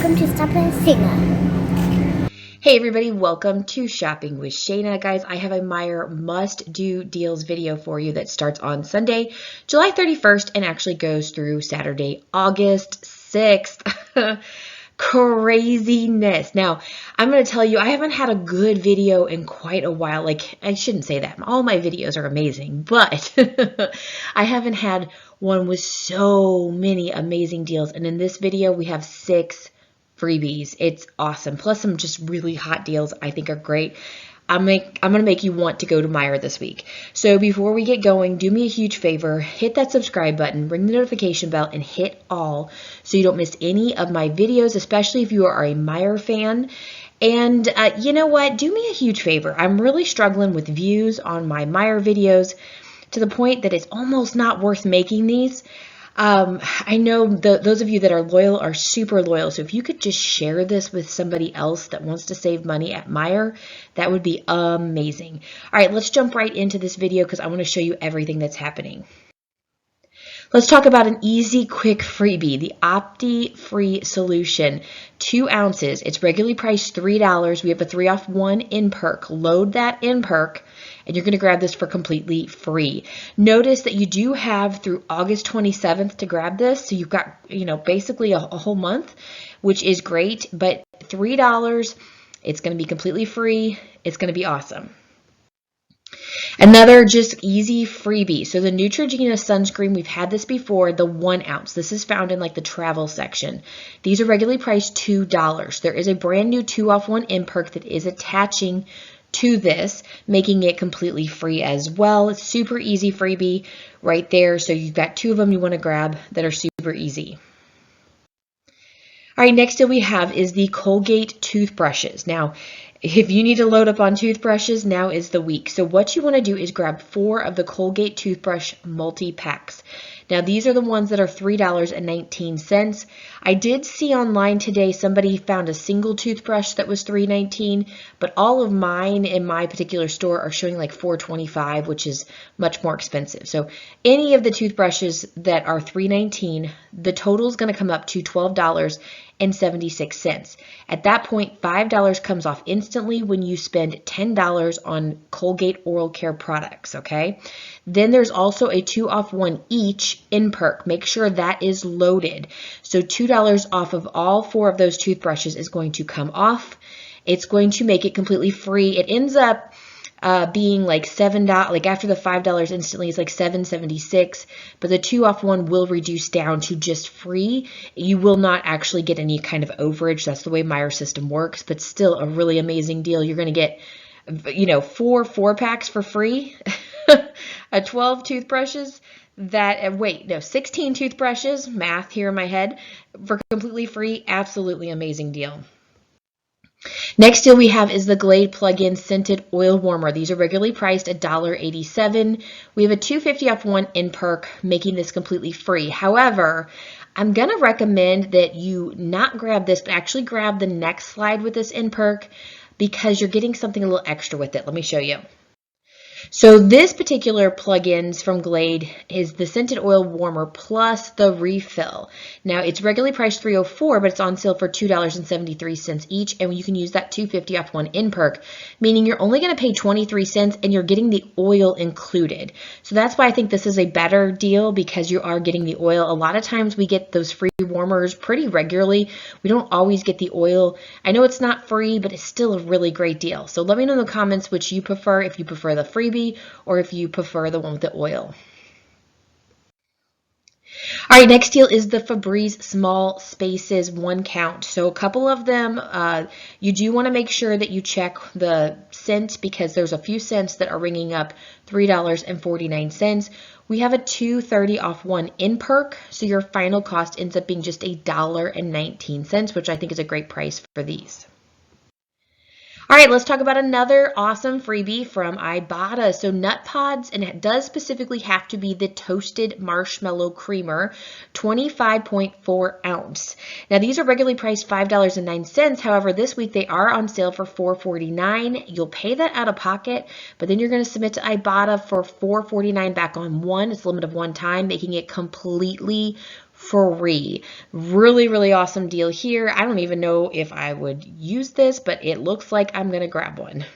welcome to Shopping with Shana. Hey everybody, welcome to Shopping with Shana. Guys, I have a Meijer must-do deals video for you that starts on Sunday, July 31st and actually goes through Saturday, August 6th. Craziness. Now, I'm going to tell you, I haven't had a good video in quite a while. Like, I shouldn't say that. All my videos are amazing, but I haven't had one with so many amazing deals. And in this video, we have 6 freebies. It's awesome. Plus some just really hot deals I think are great. I'm going to make you want to go to Meijer this week. So before we get going, do me a huge favor, hit that subscribe button, ring the notification bell, and hit all so you don't miss any of my videos, especially if you are a Meijer fan. And you know what? Do me a huge favor. I'm really struggling with views on my Meijer videos to the point that it's almost not worth making these. I know those of you that are loyal are super loyal. So if you could just share this with somebody else that wants to save money at Meijer, that would be amazing. All right, let's jump right into this video because I want to show you everything that's happening. Let's talk about an easy, quick freebie, the Opti Free Solution, 2 ounces. It's regularly priced $3. We have a 3 off 1 in perk. Load that in perk, and you're going to grab this for completely free. Notice that you do have through August 27th to grab this, so you've got, basically a whole month, which is great. But $3, it's going to be completely free. It's going to be awesome. Another just easy freebie. So the Neutrogena sunscreen, we've had this before, the 1 ounce. This is found in like the travel section. These are regularly priced $2. There is a brand new 2 off 1 in perk that is attaching to this, making it completely free as well. It's super easy freebie right there. So you've got 2 of them you want to grab that are super easy. All right, next deal we have is the Colgate toothbrushes. Now, if you need to load up on toothbrushes, now is the week. So what you want to do is grab 4 of the Colgate toothbrush multi-packs. Now, these are the ones that are $3.19. I did see online today somebody found a single toothbrush that was $3.19, but all of mine in my particular store are showing like $4.25, which is much more expensive. So any of the toothbrushes that are $3.19, the total is going to come up to $12.76. At that point, $5 comes off instantly when you spend $10 on Colgate oral care products, okay? Then there's also a 2 off 1 each in perk. Make sure that is loaded. So $2 off of all 4 of those toothbrushes is going to come off. It's going to make it completely free. It ends up being like $7, like after the $5 instantly, it's like $7.76, but the 2 off 1 will reduce down to just free. You will not actually get any kind of overage. That's the way Meijer system works, but still a really amazing deal. You're going to get, 4 4-packs for free, 12 toothbrushes. 16 toothbrushes, math here in my head, for completely free. Absolutely amazing deal. Next deal we have is the Glade plug-in scented oil warmer. These are regularly priced $1.87. We have a $2.50 off 1 in perk, making this completely free. However, I'm going to recommend that you not grab this, but actually grab the next slide with this in perk because you're getting something a little extra with it. Let me show you. So this particular plug-ins from Glade is the scented oil warmer plus the refill. Now it's regularly priced $3.04, but it's on sale for $2.73 each, and you can use that $2.50 off 1 in perk, meaning you're only going to pay 23 cents and you're getting the oil included. So that's why I think this is a better deal, because you are getting the oil. A lot of times we get those free warmers pretty regularly. We don't always get the oil. I know it's not free, but it's still a really great deal. So let me know in the comments which you prefer, if you prefer the freebie or if you prefer the one with the oil. All right, next deal is the Febreze Small Spaces 1 count. So a couple of them, you do want to make sure that you check the scent because there's a few scents that are ringing up $3.49. We have a $2.30 off 1 in perk, so your final cost ends up being just $1.19, which I think is a great price for these. All right, let's talk about another awesome freebie from Ibotta. So nut pods, and it does specifically have to be the toasted marshmallow creamer, 25.4 ounce. Now these are regularly priced $5.09. However, this week they are on sale for $4.49. You'll pay that out of pocket, but then you're going to submit to Ibotta for $4.49 back on one. It's a limit of 1 time, making it completely free. Really, really awesome deal here. I don't even know if I would use this, but it looks like I'm going to grab one.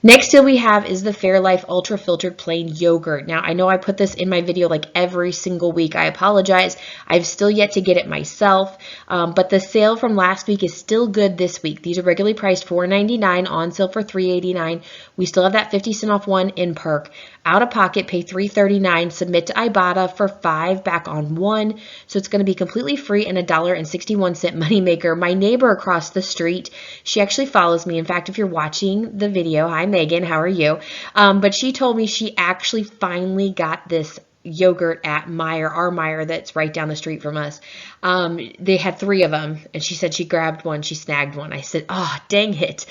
Next deal we have is the Fairlife Ultra Filtered Plain Yogurt. Now, I know I put this in my video like every single week. I apologize. I've still yet to get it myself, but the sale from last week is still good this week. These are regularly priced $4.99, on sale for $3.89. We still have that 50-cent off one in perk. Out of pocket, pay $3.39, submit to Ibotta for $5 back on one. So it's going to be completely free and $1.61 moneymaker. My neighbor across the street, she actually follows me. In fact, if you're watching the video, hi Megan, how are you? But she told me she actually finally got this yogurt at Meijer, our Meijer that's right down the street from us. They had 3 of them, and she said she grabbed one, she snagged one. I said, oh, dang it.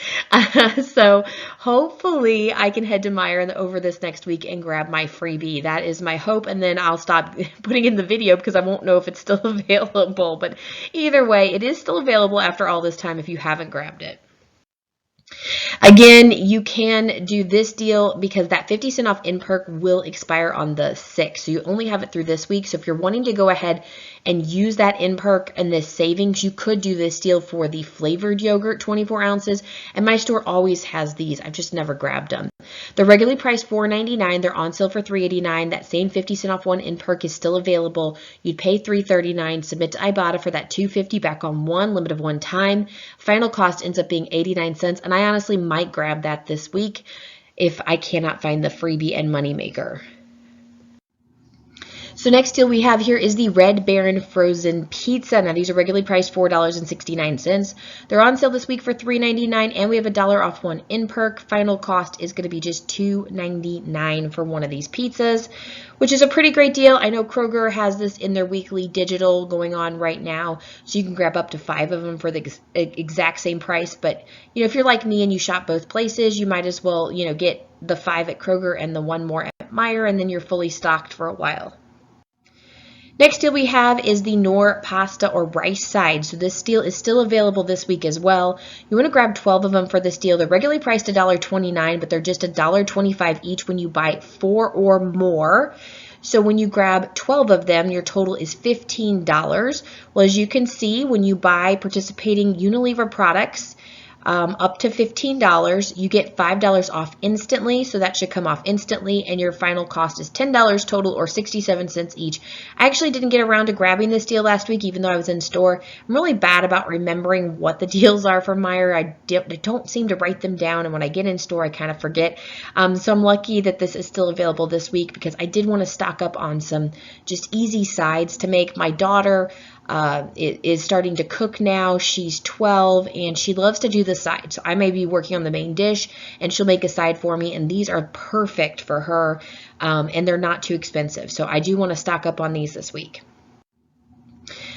So hopefully I can head to Meijer over this next week and grab my freebie. That is my hope, and then I'll stop putting in the video because I won't know if it's still available. But either way, it is still available after all this time if you haven't grabbed it. Again, you can do this deal because that 50-cent off in perk will expire on the 6th. So you only have it through this week. So if you're wanting to go ahead and use that in perk and this savings, you could do this deal for the flavored yogurt, 24 ounces. And my store always has these. I've just never grabbed them. They're regularly priced $4.99. They're on sale for $3.89. That same 50-cent off one in perk is still available. You'd pay $3.39. Submit to Ibotta for that $2.50 back on one, limit of one time. Final cost ends up being 89 cents. And I honestly might grab that this week if I cannot find the freebie and moneymaker. So next deal we have here is the Red Baron Frozen Pizza. Now these are regularly priced $4.69. They're on sale this week for $3.99, and we have $1 off one in perk. Final cost is going to be just $2.99 for one of these pizzas, which is a pretty great deal. I know Kroger has this in their weekly digital going on right now, so you can grab up to 5 of them for the exact same price. But if you're like me and you shop both places, you might as well get the 5 at Kroger and the 1 more at Meijer, and then you're fully stocked for a while. Next deal we have is the Knorr pasta or rice side. So this deal is still available this week as well. You want to grab 12 of them for this deal. They're regularly priced $1.29, but they're just $1.25 each when you buy 4 or more. So when you grab 12 of them, your total is $15. Well, as you can see, when you buy participating Unilever products, up to $15, you get $5 off instantly, so that should come off instantly, and your final cost is $10 total or 67 cents each. I actually didn't get around to grabbing this deal last week, even though I was in store. I'm really bad about remembering what the deals are from Meijer. I don't seem to write them down, and when I get in store, I kind of forget. So I'm lucky that this is still available this week because I did want to stock up on some just easy sides to make. My daughter is starting to cook now. She's 12 and she loves to do the side. So I may be working on the main dish and she'll make a side for me, and these are perfect for her, and they're not too expensive. So I do want to stock up on these this week.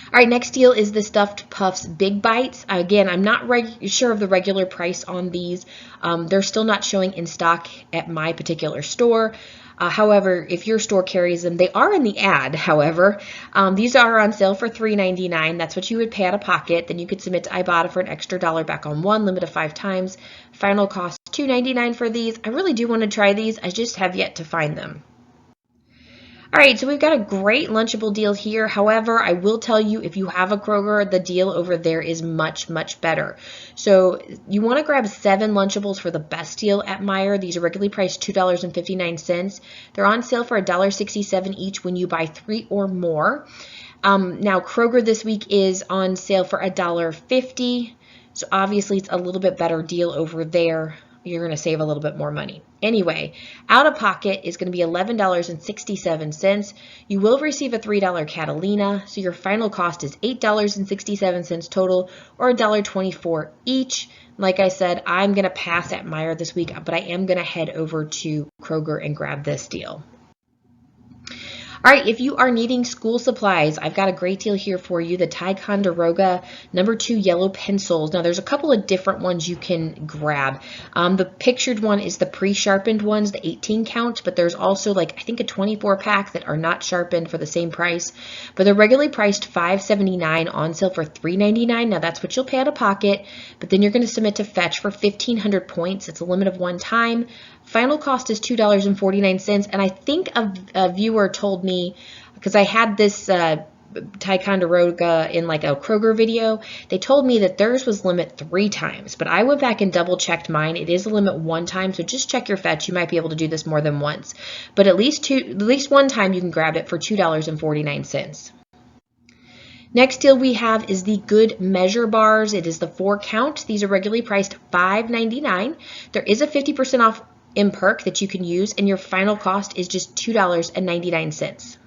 All right, next deal is the Stuffed Puffs Big Bites. Again, I'm not sure of the regular price on these. They're still not showing in stock at my particular store. However, if your store carries them, they are in the ad, however. These are on sale for $3.99. That's what you would pay out of pocket. Then you could submit to Ibotta for an extra $1 back on one, limit of 5 times. Final cost $2.99 for these. I really do want to try these. I just have yet to find them. All right, so we've got a great Lunchable deal here. However, I will tell you, if you have a Kroger, the deal over there is much, much better. So you want to grab 7 Lunchables for the best deal at Meijer. These are regularly priced $2.59. They're on sale for $1.67 each when you buy 3 or more. Now, Kroger this week is on sale for $1.50. So obviously, it's a little bit better deal over there. You're going to save a little bit more money. Anyway, out of pocket is going to be $11.67. You will receive a $3 Catalina, so your final cost is $8.67 total, or $1.24 each. Like I said, I'm going to pass at Meijer this week, but I am going to head over to Kroger and grab this deal. All right, if you are needing school supplies, I've got a great deal here for you. The Ticonderoga #2 yellow pencils. Now, there's a couple of different ones you can grab. The pictured one is the pre-sharpened ones, the 18 count, but there's also I think a 24 pack that are not sharpened for the same price. But they're regularly priced $5.79, on sale for $3.99. Now, that's what you'll pay out of pocket, but then you're going to submit to Fetch for 1,500 points. It's a limit of one time. Final cost is $2.49, and I think a viewer told me because I had this Ticonderoga in like a Kroger video. They told me that theirs was limit 3 times, but I went back and double checked mine. It is a limit 1 time, so just check your fetch. You might be able to do this more than once, but at least 1 time you can grab it for $2.49. Next deal we have is the Good Measure bars. It is the 4 count. These are regularly priced $5.99. There is a 50% off in perk that you can use, and your final cost is just $2.99.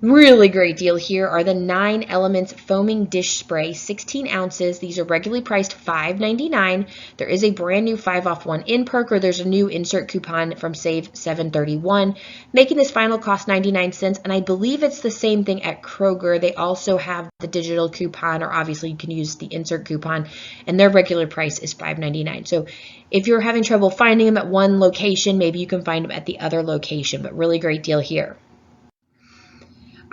Really great deal here are the 9 Elements Foaming Dish Spray, 16 ounces. These are regularly priced $5.99. There is a brand new 5 off 1 in perk, or there's a new insert coupon from Save 731, making this final cost 99 cents. And I believe it's the same thing at Kroger. They also have the digital coupon, or obviously you can use the insert coupon, and their regular price is $5.99. So if you're having trouble finding them at one location, maybe you can find them at the other location, but really great deal here.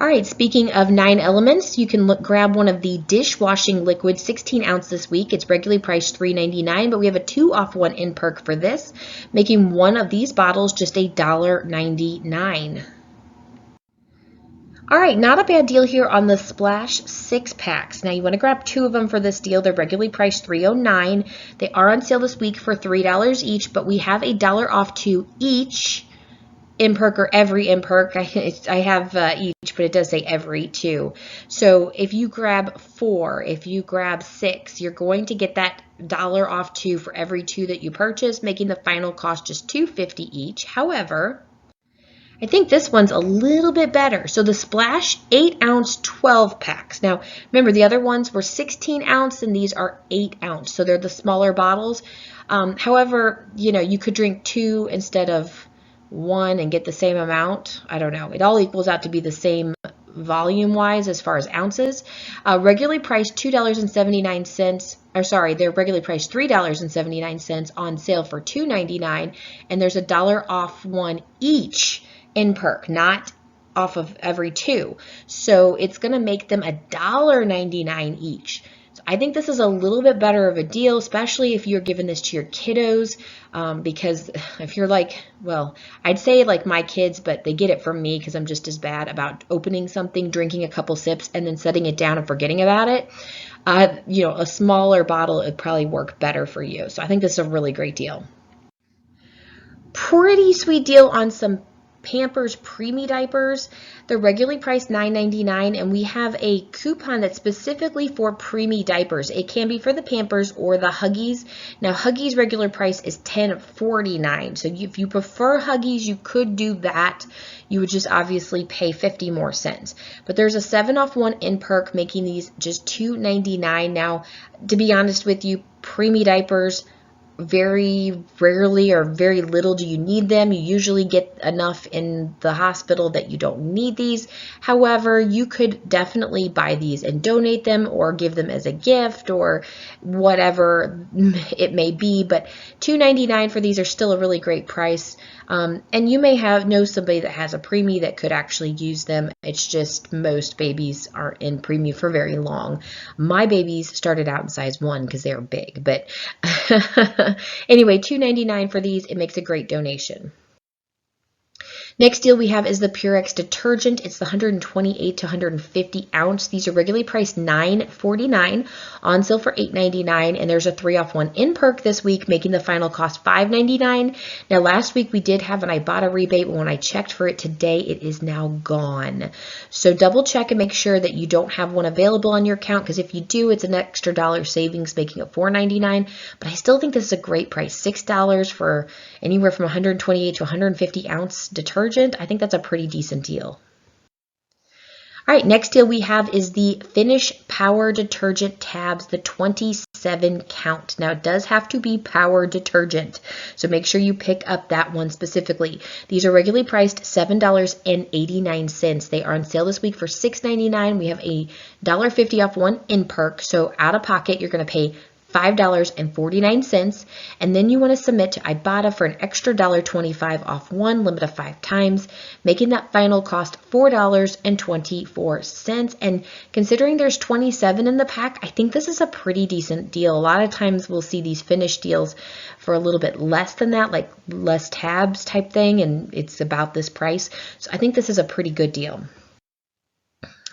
All right, speaking of 9 Elements, you can grab one of the dishwashing liquid, 16 ounce this week. It's regularly priced $3.99, but we have a 2 off 1 in perk for this, making one of these bottles just $1.99. All right, not a bad deal here on the Splash 6-packs. Now, you want to grab 2 of them for this deal. They're regularly priced $3.09. They are on sale this week for $3 each, but we have $1 off 2 each. In perk or every in perk. I have each, but it does say every too. So if you grab 4, if you grab 6, you're going to get that $1 off 2 for every 2 that you purchase, making the final cost just $2.50 each. However, I think this one's a little bit better. So the Splash 8 ounce 12 packs. Now, remember the other ones were 16 ounce and these are 8 ounce. So they're the smaller bottles. However, you could drink 2 instead of 1 and get the same amount. I don't know. It all equals out to be the same volume-wise as far as ounces. Regularly priced $2.79, or sorry, they're regularly priced $3.79 on sale for $2.99, and there's $1 off 1 each in perk, not off of every 2. So it's going to make them $1.99 each. So I think this is a little bit better of a deal, especially if you're giving this to your kiddos, because if you're like, well, I'd say like my kids, but they get it from me because I'm just as bad about opening something, drinking a couple sips, and then setting it down and forgetting about it. A smaller bottle would probably work better for you. So I think this is a really great deal. Pretty sweet deal on some Pampers Preemie diapers. They're regularly priced $9.99, and we have a coupon that's specifically for Preemie diapers. It can be for the Pampers or the Huggies. Now, Huggies regular price is $10.49. So if you prefer Huggies, you could do that. You would just obviously pay 50 more cents. But there's a 7 off 1 in perk, making these just $2.99. Now, to be honest with you, Preemie diapers, very rarely or very little do you need them. You usually get enough in the hospital that you don't need these. However, you could definitely buy these and donate them or give them as a gift or whatever it may be. But $2.99 for these are still a really great price. And you may know somebody that has a preemie that could actually use them. It's just most babies aren't in preemie for very long. My babies started out in size 1 because they were big. But anyway, $2.99 for these. It makes a great donation. Next deal we have is the Purex detergent. It's the 128 to 150 ounce. These are regularly priced $9.49, on sale for $8.99, and there's a 3 off 1 in perk this week, making the final cost $5.99. Now, last week we did have an Ibotta rebate, but when I checked for it today, it is now gone. So double check and make sure that you don't have one available on your account, because if you do, it's an extra $1 savings, making it $4.99. But I still think this is a great price, $6 for anywhere from 128 to 150 ounce detergent. I think that's a pretty decent deal. All right, next deal we have is the Finish Power Detergent Tabs, the 27 count. Now, it does have to be power detergent, so make sure you pick up that one specifically. These are regularly priced $7.89. They are on sale this week for $6.99. We have a $1.50 off 1 in perk, so out of pocket, you're going to pay $5.49, and then you want to submit to Ibotta for an extra $1.25 off one, limit of 5 times, making that final cost $4.24. And considering there's 27 in the pack, I think this is a pretty decent deal. A lot of times we'll see these finished deals for a little bit less than that, like less tabs type thing, and it's about this price. So I think this is a pretty good deal.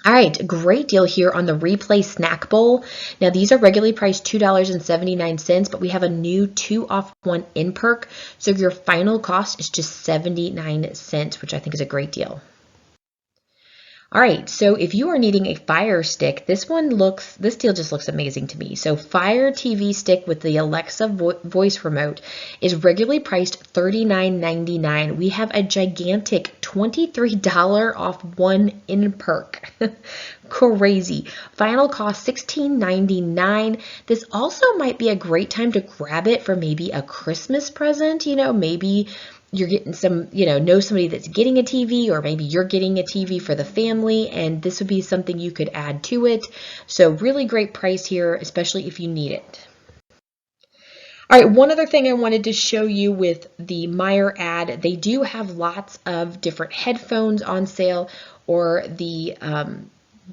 All right, great deal here on the Replay Snack Bowl. Now, these are regularly priced $2.79, but we have a new 2 off 1 in perk. So your final cost is just 79 cents, which I think is a great deal. All right, so if you are needing a Fire Stick, this deal just looks amazing to me. So Fire TV Stick with the Alexa voice remote is regularly priced $39.99. We have a gigantic $23 off 1 in perk. Crazy. Final cost $16.99. This also might be a great time to grab it for maybe a Christmas present, maybe you're getting know somebody that's getting a TV, or maybe you're getting a TV for the family, and this would be something you could add to it. So really great price here, especially if you need it. All right, one other thing I wanted to show you with the Meijer ad, they do have lots of different headphones on sale, or the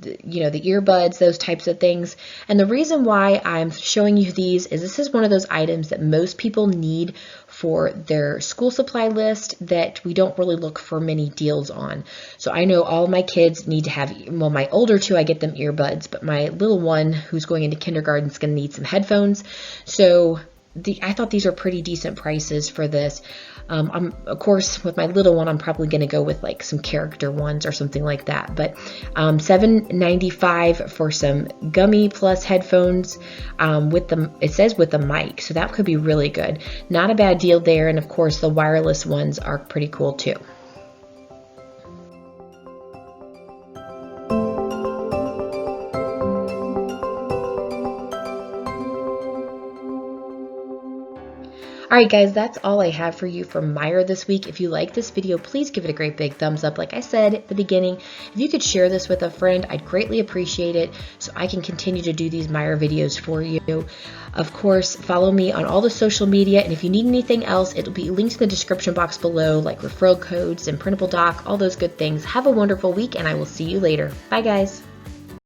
earbuds, those types of things. And the reason why I'm showing you these is this is one of those items that most people need for their school supply list that we don't really look for many deals on. So I know all my kids need to have, well, my older two, I get them earbuds, but my little one who's going into kindergarten is going to need some headphones. So I thought these are pretty decent prices for this. Of course, with my little one, I'm probably going to go with like some character ones or something like that. But $7.95 for some gummy plus headphones it says with the mic, so that could be really good. Not a bad deal there. And of course, the wireless ones are pretty cool too. All right, guys, that's all I have for you from Meijer this week. If you like this video, please give it a great big thumbs up. Like I said at the beginning, if you could share this with a friend, I'd greatly appreciate it so I can continue to do these Meijer videos for you. Of course, follow me on all the social media, and if you need anything else, it'll be linked in the description box below, like referral codes and printable doc, all those good things. Have a wonderful week, and I will see you later. Bye, guys.